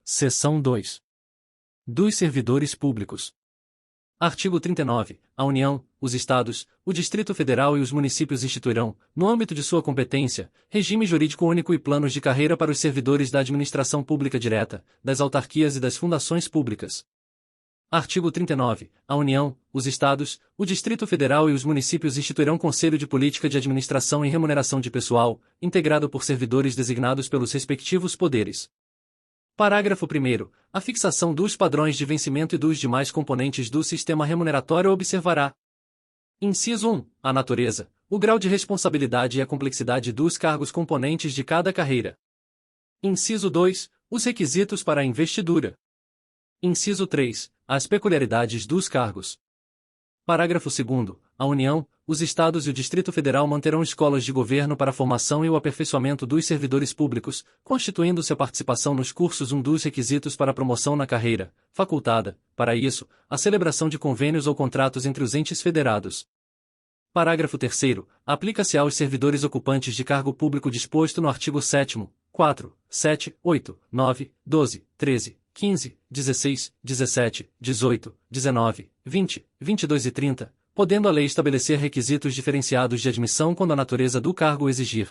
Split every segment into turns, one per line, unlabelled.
Seção 2. Dos servidores públicos. Artigo 39. A União, os Estados, o Distrito Federal e os municípios instituirão, no âmbito de sua competência, regime jurídico único e planos de carreira para os servidores da administração pública direta, das autarquias e das fundações públicas. Artigo 39. A União, os Estados, o Distrito Federal e os municípios instituirão Conselho de Política de Administração e Remuneração de Pessoal, integrado por servidores designados pelos respectivos poderes. Parágrafo 1º. A fixação dos padrões de vencimento e dos demais componentes do sistema remuneratório observará. Inciso 1. A natureza, o grau de responsabilidade e a complexidade dos cargos componentes de cada carreira. Inciso 2. Os requisitos para a investidura. Inciso 3. As peculiaridades dos cargos. Parágrafo 2º. A União, os Estados e o Distrito Federal manterão escolas de governo para a formação e o aperfeiçoamento dos servidores públicos, constituindo-se a participação nos cursos um dos requisitos para a promoção na carreira, facultada, para isso, a celebração de convênios ou contratos entre os entes federados. Parágrafo 3º. Aplica-se aos servidores ocupantes de cargo público disposto no artigo 7º, 4, 7, 8, 9, 12, 13, 15, 16, 17, 18, 19, 20, 22 e 30, podendo a lei estabelecer requisitos diferenciados de admissão quando a natureza do cargo o exigir.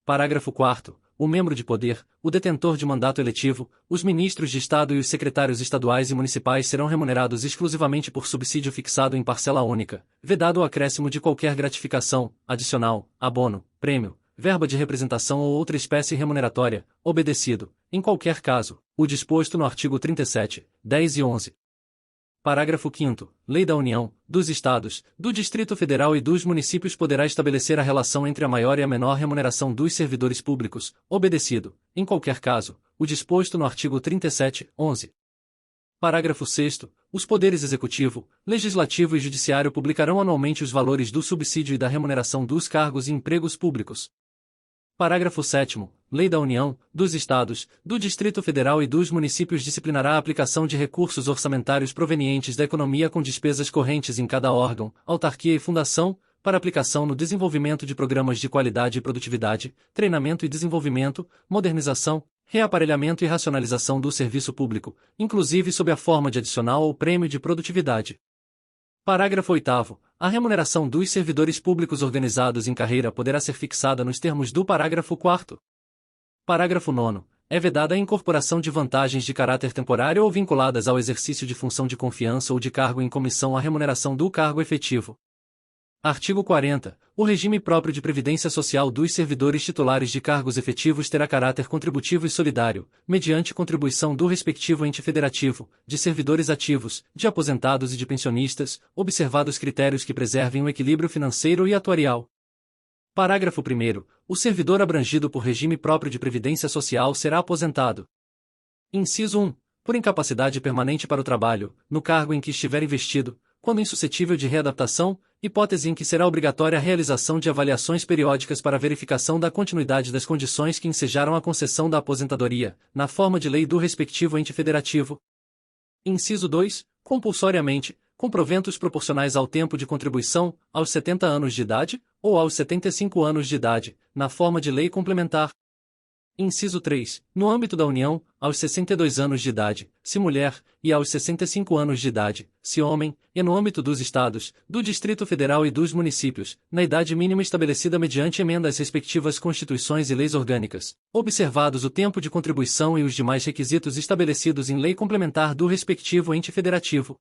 Parágrafo 4º. O membro de poder, o detentor de mandato eletivo, os ministros de Estado e os secretários estaduais e municipais serão remunerados exclusivamente por subsídio fixado em parcela única, vedado o acréscimo de qualquer gratificação, adicional, abono, prêmio, verba de representação ou outra espécie remuneratória, obedecido, em qualquer caso, o disposto no artigo 37, 10 e 11. Parágrafo 5º. Lei da União, dos Estados, do Distrito Federal e dos municípios poderá estabelecer a relação entre a maior e a menor remuneração dos servidores públicos, obedecido, em qualquer caso, o disposto no artigo 37, 11. Parágrafo 6º. Os poderes executivo, legislativo e judiciário publicarão anualmente os valores do subsídio e da remuneração dos cargos e empregos públicos. Parágrafo 7º. Lei da União, dos Estados, do Distrito Federal e dos municípios disciplinará a aplicação de recursos orçamentários provenientes da economia com despesas correntes em cada órgão, autarquia e fundação, para aplicação no desenvolvimento de programas de qualidade e produtividade, treinamento e desenvolvimento, modernização, reaparelhamento e racionalização do serviço público, inclusive sob a forma de adicional ou prêmio de produtividade. Parágrafo 8º. A remuneração dos servidores públicos organizados em carreira poderá ser fixada nos termos do parágrafo 4º. Parágrafo 9º. É vedada a incorporação de vantagens de caráter temporário ou vinculadas ao exercício de função de confiança ou de cargo em comissão à remuneração do cargo efetivo. Artigo 40. O regime próprio de previdência social dos servidores titulares de cargos efetivos terá caráter contributivo e solidário, mediante contribuição do respectivo ente federativo, de servidores ativos, de aposentados e de pensionistas, observados critérios que preservem o equilíbrio financeiro e atuarial. Parágrafo 1º. O servidor abrangido por regime próprio de previdência social será aposentado. Inciso 1. Por incapacidade permanente para o trabalho, no cargo em que estiver investido, quando insuscetível de readaptação, hipótese em que será obrigatória a realização de avaliações periódicas para verificação da continuidade das condições que ensejaram a concessão da aposentadoria, na forma de lei do respectivo ente federativo. Inciso 2. Compulsoriamente, com proventos proporcionais ao tempo de contribuição, aos 70 anos de idade, ou aos 75 anos de idade, na forma de lei complementar. Inciso 3. No âmbito da União, aos 62 anos de idade, se mulher, e aos 65 anos de idade, se homem, e no âmbito dos Estados, do Distrito Federal e dos municípios, na idade mínima estabelecida mediante emenda às respectivas constituições e leis orgânicas, observados o tempo de contribuição e os demais requisitos estabelecidos em lei complementar do respectivo ente federativo.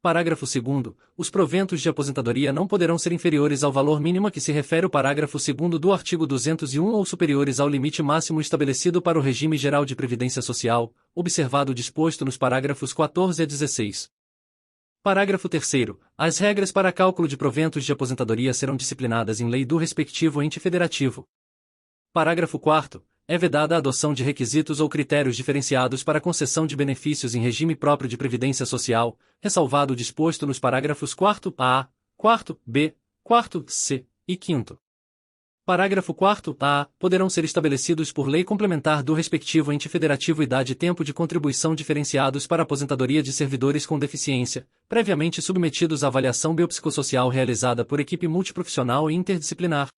Parágrafo 2º. Os proventos de aposentadoria não poderão ser inferiores ao valor mínimo a que se refere o parágrafo 2º do artigo 201 ou superiores ao limite máximo estabelecido para o regime geral de previdência social, observado o disposto nos parágrafos 14 a 16. Parágrafo 3º. As regras para cálculo de proventos de aposentadoria serão disciplinadas em lei do respectivo ente federativo. Parágrafo 4º. É vedada a adoção de requisitos ou critérios diferenciados para a concessão de benefícios em regime próprio de previdência social, ressalvado o disposto nos parágrafos 4º-A, 4º-B, 4º-C e 5º. Parágrafo 4º-A. Poderão ser estabelecidos por lei complementar do respectivo ente federativo idade e tempo de contribuição diferenciados para a aposentadoria de servidores com deficiência, previamente submetidos à avaliação biopsicossocial realizada por equipe multiprofissional e interdisciplinar.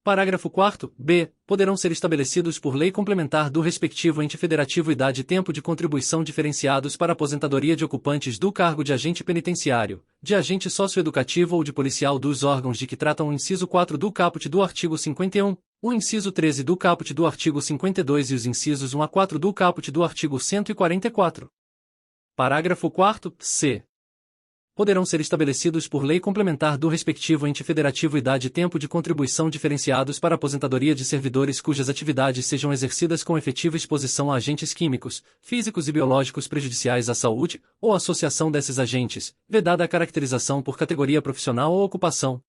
Parágrafo 4º, b. Poderão ser estabelecidos por lei complementar do respectivo ente federativo idade e tempo de contribuição diferenciados para aposentadoria de ocupantes do cargo de agente penitenciário, de agente socioeducativo ou de policial dos órgãos de que tratam o inciso 4 do caput do artigo 51, o inciso 13 do caput do artigo 52 e os incisos 1 a 4 do caput do artigo 144. Parágrafo 4º, c. Poderão ser estabelecidos por lei complementar do respectivo ente federativo idade e tempo de contribuição diferenciados para aposentadoria de servidores cujas atividades sejam exercidas com efetiva exposição a agentes químicos, físicos e biológicos prejudiciais à saúde, ou associação desses agentes, vedada a caracterização por categoria profissional ou ocupação.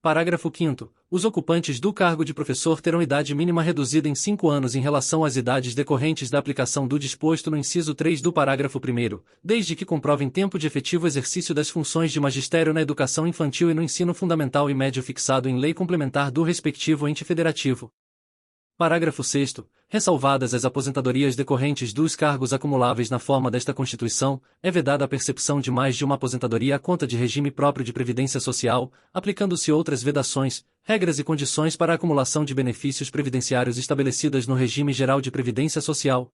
Parágrafo 5º. Os ocupantes do cargo de professor terão idade mínima reduzida em 5 anos em relação às idades decorrentes da aplicação do disposto no inciso 3 do parágrafo 1º, desde que comprovem tempo de efetivo exercício das funções de magistério na educação infantil e no ensino fundamental e médio fixado em lei complementar do respectivo ente federativo. Parágrafo 6º. Ressalvadas as aposentadorias decorrentes dos cargos acumuláveis na forma desta Constituição, é vedada a percepção de mais de uma aposentadoria à conta de regime próprio de previdência social, aplicando-se outras vedações, regras e condições para a acumulação de benefícios previdenciários estabelecidas no regime geral de previdência social.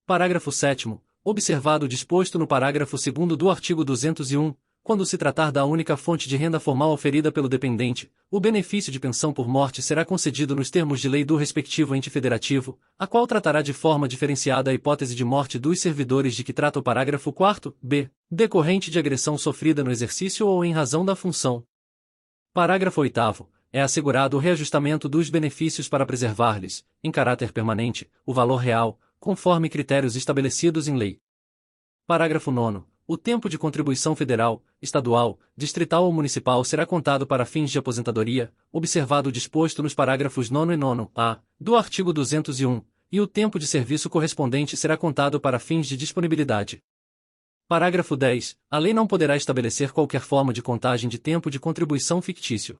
Parágrafo 7º. Observado o disposto no parágrafo 2º do artigo 201, quando se tratar da única fonte de renda formal oferida pelo dependente, o benefício de pensão por morte será concedido nos termos de lei do respectivo ente federativo, a qual tratará de forma diferenciada a hipótese de morte dos servidores de que trata o parágrafo 4º, b, decorrente de agressão sofrida no exercício ou em razão da função. Parágrafo 8º. É assegurado o reajustamento dos benefícios para preservar-lhes, em caráter permanente, o valor real, conforme critérios estabelecidos em lei. Parágrafo 9º. O tempo de contribuição federal, estadual, distrital ou municipal será contado para fins de aposentadoria, observado o disposto nos parágrafos 9º e 9º-a do artigo 201, e o tempo de serviço correspondente será contado para fins de disponibilidade. Parágrafo 10. A lei não poderá estabelecer qualquer forma de contagem de tempo de contribuição fictício.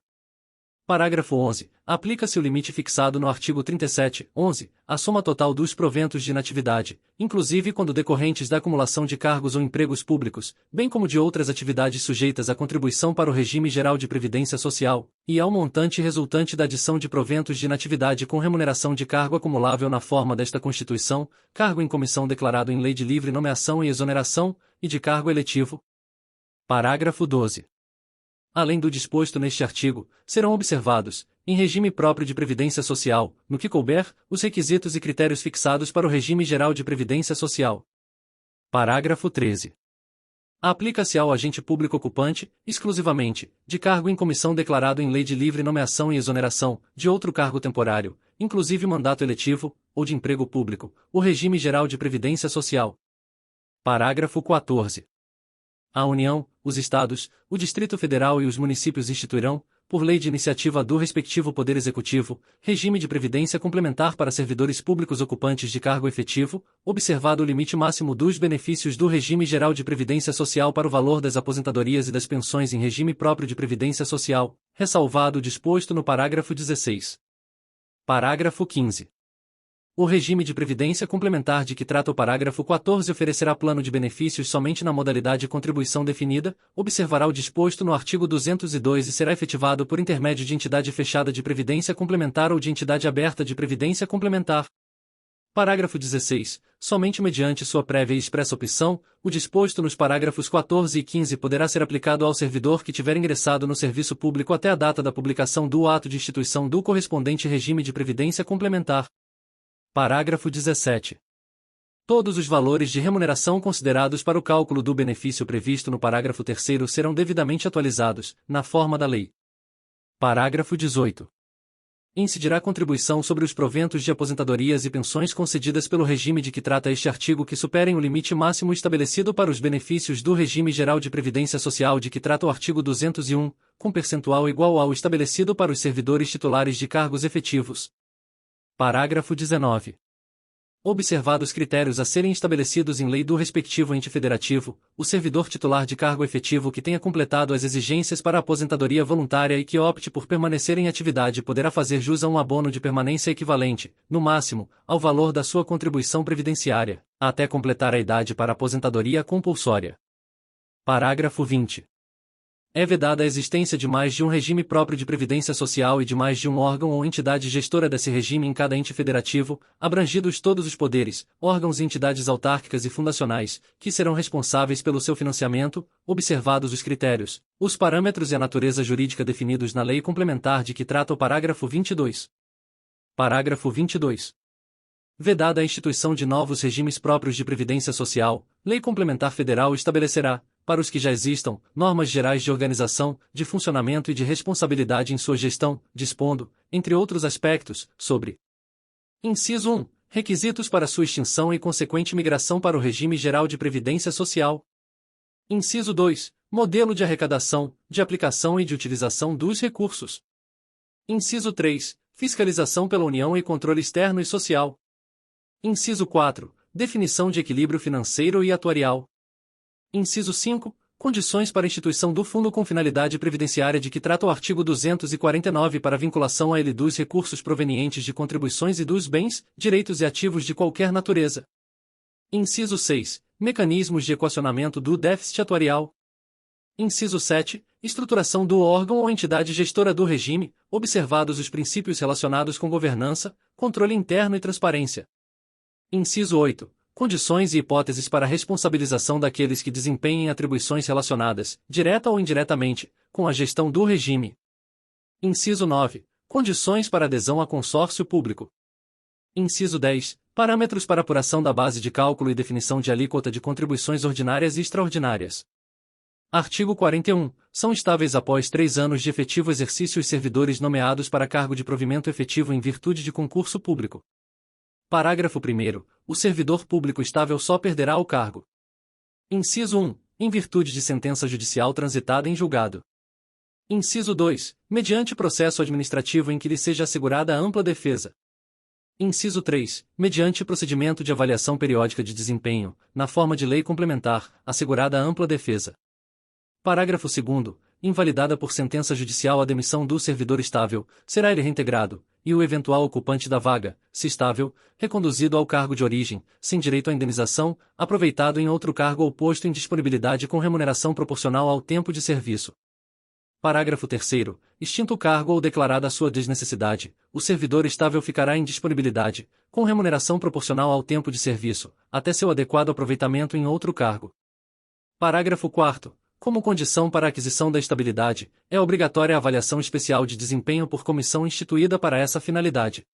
Parágrafo 11. Aplica-se o limite fixado no artigo 37(11), à soma total dos proventos de inatividade, inclusive quando decorrentes da acumulação de cargos ou empregos públicos, bem como de outras atividades sujeitas à contribuição para o regime geral de previdência social, e ao montante resultante da adição de proventos de inatividade com remuneração de cargo acumulável na forma desta Constituição, cargo em comissão declarado em lei de livre nomeação e exoneração, e de cargo eletivo. Parágrafo 12. Além do disposto neste artigo, serão observados, em regime próprio de previdência social, no que couber, os requisitos e critérios fixados para o regime geral de previdência social. Parágrafo 13. Aplica-se ao agente público ocupante, exclusivamente, de cargo em comissão declarado em lei de livre nomeação e exoneração, de outro cargo temporário, inclusive mandato eletivo, ou de emprego público, o regime geral de previdência social. Parágrafo 14. A União, os Estados, o Distrito Federal e os municípios instituirão, por lei de iniciativa do respectivo Poder Executivo, regime de previdência complementar para servidores públicos ocupantes de cargo efetivo, observado o limite máximo dos benefícios do regime geral de previdência social para o valor das aposentadorias e das pensões em regime próprio de previdência social, ressalvado o disposto no parágrafo 16. Parágrafo 15. O regime de previdência complementar de que trata o parágrafo 14 oferecerá plano de benefícios somente na modalidade de contribuição definida, observará o disposto no artigo 202 e será efetivado por intermédio de entidade fechada de previdência complementar ou de entidade aberta de previdência complementar. Parágrafo 16. Somente mediante sua prévia e expressa opção, o disposto nos parágrafos 14 e 15 poderá ser aplicado ao servidor que tiver ingressado no serviço público até a data da publicação do ato de instituição do correspondente regime de previdência complementar. Parágrafo 17. Todos os valores de remuneração considerados para o cálculo do benefício previsto no parágrafo 3º serão devidamente atualizados, na forma da lei. Parágrafo 18. Incidirá contribuição sobre os proventos de aposentadorias e pensões concedidas pelo regime de que trata este artigo que superem o limite máximo estabelecido para os benefícios do regime geral de previdência social de que trata o artigo 201, com percentual igual ao estabelecido para os servidores titulares de cargos efetivos. Parágrafo 19. Observados critérios a serem estabelecidos em lei do respectivo ente federativo, o servidor titular de cargo efetivo que tenha completado as exigências para a aposentadoria voluntária e que opte por permanecer em atividade poderá fazer jus a um abono de permanência equivalente, no máximo, ao valor da sua contribuição previdenciária, até completar a idade para a aposentadoria compulsória. Parágrafo 20. É vedada a existência de mais de um regime próprio de previdência social e de mais de um órgão ou entidade gestora desse regime em cada ente federativo, abrangidos todos os poderes, órgãos e entidades autárquicas e fundacionais, que serão responsáveis pelo seu financiamento, observados os critérios, os parâmetros e a natureza jurídica definidos na lei complementar de que trata o parágrafo 22. Parágrafo 22. Vedada a instituição de novos regimes próprios de previdência social, Lei Complementar Federal estabelecerá, para os que já existam, normas gerais de organização, de funcionamento e de responsabilidade em sua gestão, dispondo, entre outros aspectos, sobre: Inciso 1. Requisitos para sua extinção e consequente migração para o regime geral de previdência social. Inciso 2. Modelo de arrecadação, de aplicação e de utilização dos recursos. Inciso 3. Fiscalização pela União e controle externo e social. Inciso 4. Definição de equilíbrio financeiro e atuarial. Inciso 5. Condições para a instituição do fundo com finalidade previdenciária de que trata o artigo 249 para vinculação a ele dos recursos provenientes de contribuições e dos bens, direitos e ativos de qualquer natureza. Inciso 6. Mecanismos de equacionamento do déficit atuarial. Inciso 7. Estruturação do órgão ou entidade gestora do regime, observados os princípios relacionados com governança, controle interno e transparência. Inciso 8. Condições e hipóteses para a responsabilização daqueles que desempenhem atribuições relacionadas, direta ou indiretamente, com a gestão do regime. Inciso 9. Condições para adesão a consórcio público. Inciso 10. Parâmetros para apuração da base de cálculo e definição de alíquota de contribuições ordinárias e extraordinárias. Artigo 41. São estáveis após 3 anos de efetivo exercício os servidores nomeados para cargo de provimento efetivo em virtude de concurso público. Parágrafo 1º. O servidor público estável só perderá o cargo. Inciso 1. Em virtude de sentença judicial transitada em julgado. Inciso 2. Mediante processo administrativo em que lhe seja assegurada ampla defesa. Inciso 3. Mediante procedimento de avaliação periódica de desempenho, na forma de lei complementar, assegurada ampla defesa. Parágrafo 2º. Invalidada por sentença judicial a demissão do servidor estável, será ele reintegrado, e o eventual ocupante da vaga, se estável, reconduzido ao cargo de origem, sem direito à indenização, aproveitado em outro cargo ou posto em disponibilidade com remuneração proporcional ao tempo de serviço. Parágrafo 3º. Extinto o cargo ou declarada a sua desnecessidade, o servidor estável ficará em disponibilidade, com remuneração proporcional ao tempo de serviço, até seu adequado aproveitamento em outro cargo. Parágrafo 4º. Como condição para a aquisição da estabilidade, é obrigatória a avaliação especial de desempenho por comissão instituída para essa finalidade.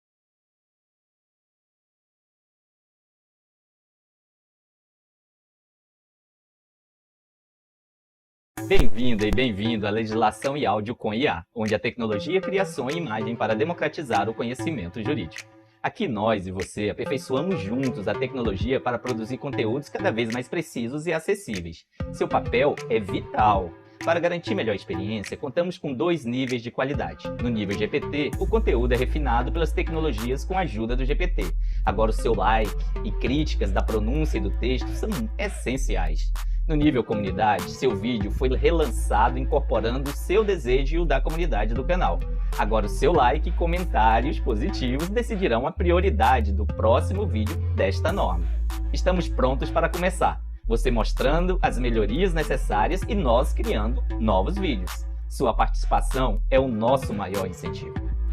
Bem-vinda e bem-vindo à Legislação e Áudio com IA, onde a tecnologia cria som e imagem para democratizar o conhecimento jurídico. Aqui nós e você aperfeiçoamos juntos a tecnologia para produzir conteúdos cada vez mais precisos e acessíveis. Seu papel é vital. Para garantir melhor experiência, contamos com 2 níveis de qualidade. No nível GPT, o conteúdo é refinado pelas tecnologias com a ajuda do GPT. Agora o seu like e críticas da pronúncia e do texto são essenciais. No nível comunidade, seu vídeo foi relançado incorporando o seu desejo e o da comunidade do canal. Agora o seu like e comentários positivos decidirão a prioridade do próximo vídeo desta norma. Estamos prontos para começar. Você mostrando as melhorias necessárias e nós criando novos vídeos. Sua participação é o nosso maior incentivo.